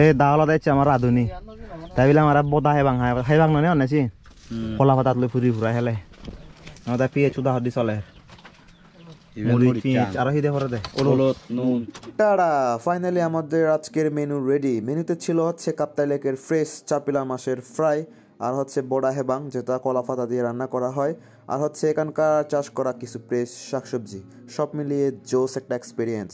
এই দাওলা দিচ্ছে আমার রাধুনি তাই বলে আমার বদা হেবাং নয় অনেছি কলা পাতাত লৈ ফুরি ফুরা হেলে আমাদের পিয়ে চুদা হদি চলে ফাইনালি আমাদের আজকের মেনু রেডি। মেনুতে ছিল হচ্ছে কাপ্তাই লেকের ফ্রেশ চাপিলা মাছের ফ্রাই, আর হচ্ছে বড়া হেবাং যেটা কলা পাতা দিয়ে রান্না করা হয়, আর হচ্ছে এখানকার চাষ করা কিছু ফ্রেশ শাকসবজি। সব মিলিয়ে জোস একটা এক্সপিরিয়েন্স।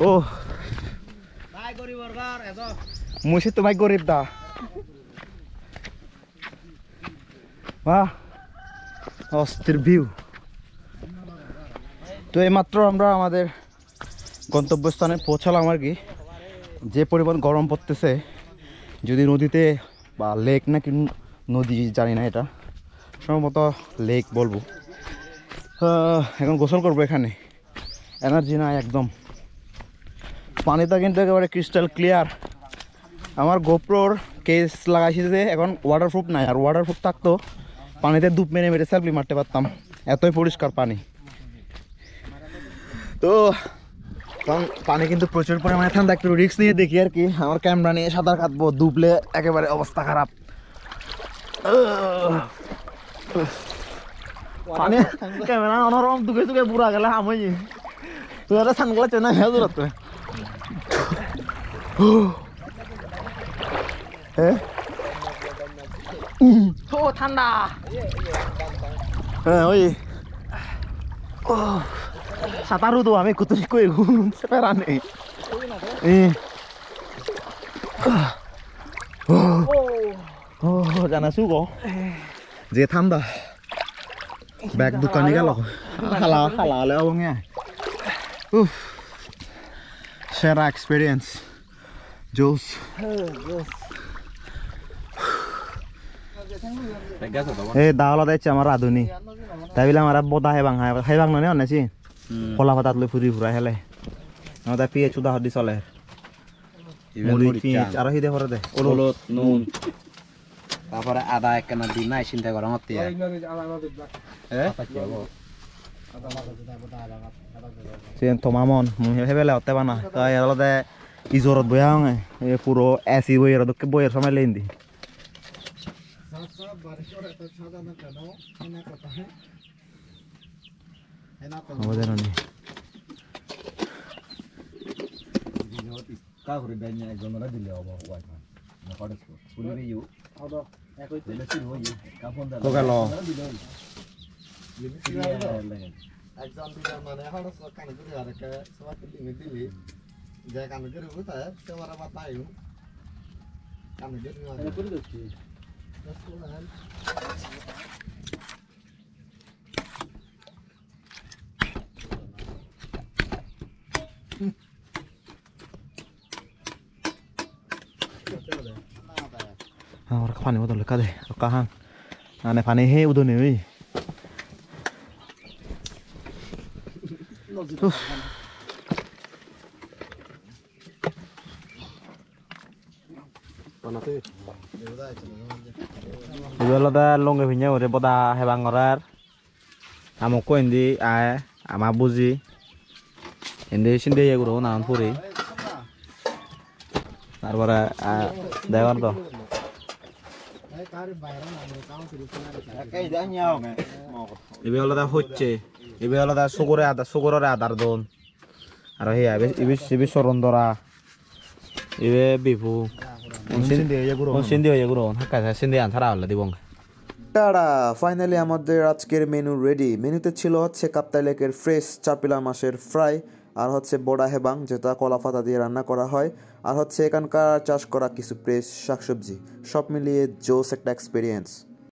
ও মুসি তো ভাই গরিব দা বাহ অস্থির ভিউ। তো এইমাত্র আমরা আমাদের গন্তব্যস্থানে পৌঁছালাম আর কি। যে পরিমাণ গরম পড়তেছে, যদি নদীতে বা লেক নাকি নদী জানি না, এটা সম্ভবত লেক বলবো। এখন গোসল করবো এখানে, এনার্জি নাই একদম। পানিটা কিন্তু একেবারে ক্রিস্টাল ক্লিয়ার। আমার গোপ্রোর কেস লাগাইছি যে এখন ওয়াটারপ্রুফ নাই, আর ওয়াটারপ্রুফ থাকতো পানিতে ডুব মেরে মেরে সেলফি মারতে পারতাম, এতই পরিষ্কার পানি। তো কারণ পানি কিন্তু প্রচুর পরিমাণে ঠান্ডা, একটু রিস্ক নিয়ে দেখি আর কি। আমার ক্যামেরা নিয়ে সাঁতার কাটবো, ডুবলে একেবারে অবস্থা খারাপ। পানি ক্যামেরা অনরম দুকে দুকে বুড়া গেলে আমি তুই একটা সানগুলা চেনা হ্যাঁ দূরত ঠান্ডা। হ্যাঁ ওই সাঁতারু তো আমি কত কই পেরা নেই। জানাছো গো যে ঠান্ডা ব্যাগ দোকানে গেল খালা খালা হলে অবঙে সেরা এক্সপিরিয়েন্স জোস। এই দাওলা দিচ্ছে আমার রাধুনি তাই বলে আমার বদা হেবাং নয় অনেছি কলা পাতাত লৈ ফুরি ফুরা হেলে আমাদের পিয়ে চুদা হদি চলে আরো হিদে করে দে হলুদ নুন, তারপরে আদা একখানা দিন নাই চিন্তা করা মত তোমামন হেবেলে হতে পানা তাই আলাদা ইজরত বয়া হঙে পুরো এসি বইয়ের বইয়ের সময় লেন দি পানি বদল কা দে কাহাং আনে পানি হে উদনে ওই Ibalada longe pinya ore boda hebang orar amoko indi ae ama buji indi sinde ye guro nan puri তারপরে দেখো তো এবে আলাদা হচ্ছে, এবে আলাদা সুগরের আদার দন আর হে এবে সরন্দরা এবে বিভু সিন্ধি হয়ে গুরু হাক্কা সিন্ধি আনসারা হলে দিবং। ফাইনালি আমাদের আজকের মেনু রেডি। মেনুতে ছিল হচ্ছে কাপ্তাই লেকের ফ্রেশ চাপিলা মাছের ফ্রাই, আর হচ্ছে বড়া হেবাং যেটা কলা পাতা দিয়ে রান্না করা হয়, আর হচ্ছে এখানকার চাষ করা কিছু ফ্রেশ শাকসবজি। সব মিলিয়ে জোস একটা এক্সপিরিয়েন্স।